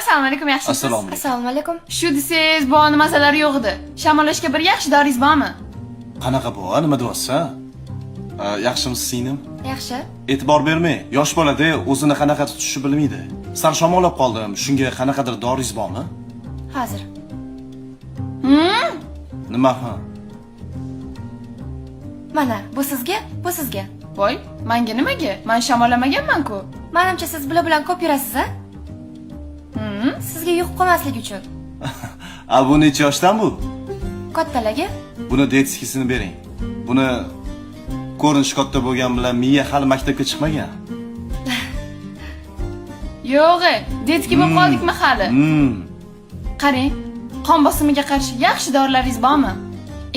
Assalomu alaykum, yaxshimisiz? Assalomu alaykum. Assalomu alaykum. Shu desiz, bu nimasalar yo'q edi. Shamollashga bir yaxshi doringiz bormi? Qanaqa bu? Nima deyapsan? Yaxshimisiz singlim? Yaxshi. E'tibor bermay, yosh bolada o'zini qanaqa tutishni bilmaydi. Sal shamollab qoldim. Shunga qanaqadir doringiz bormi? Hozir. Nima ha? Mana, bu sizga, bu sizga. Voy, menga nimaga? Men shamollamaganman-ku. Menimcha siz bilan ko'p yurasiz, a? Sizga yuqib qolmaslik uchun. Bu necha yoshdan bu? Kattalarga? Buni detskisini bering. Buni ko'rinish katta bo'lgan bilan miya hali maktabga chiqmagan. Yo'q, detski bo'lib qoldikmi hali? Qarang, qon bosimiga qarshi yaxshi dorilaringiz bormi?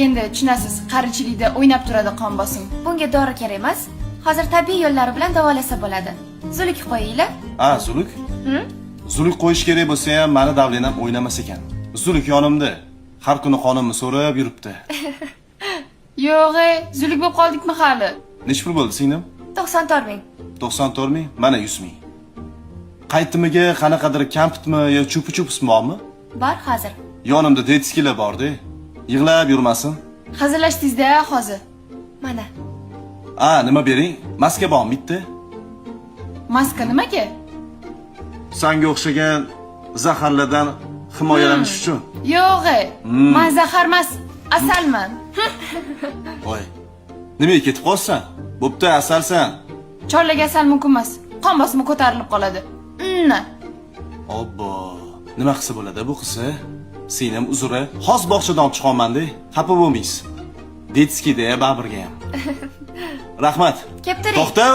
Endi tushunasiz, qarichilikda o'ynab turadi qon bosim. Bunga dori kerak emas. Hozir tabiiy yo'llari bilan davolasa bo'ladi. Zuluk qo'yinglar. Zuluk? Zuluk qo'yish kerak bo'lsa ham, meni davlenam o'ynamas ekan. Zuluk yonimda. Har kuni qonimni so'rab yuribdi. Yo'q, zuluk bo'lib qoldikmi hali? Nech pul bo'ldi singlim? 94 ming. 94 ming, mana 100 ming. Qaytimiga qanaqadir kampitmi yo chupi-chupsmi bormi? Bor hozir. Yonimda detskilar bor-da. Yig'lab yurmasin. Hazillashdingiz-da hozir. Mana. Nima bering? Maska bormi bitta? Maska nimaga? Sanga o'xshagan zaharlardan himoyalanish uchun. Yo'q, men zahar emas, asalman. Voy. Nimaga ketib qolsan? Bo'pti, asalsan. Chorlaga asal mumkin emas. Qon bosimi ko'tarilib qoladi. Obbo. Nima qilsa bo'ladi bu qizsa? Singlim uzri, xos bog'chadan olib chiqolmanda, xafa bo'lmaysiz. Detskida baribirga ham. Rahmat. Kep turing. To'xta.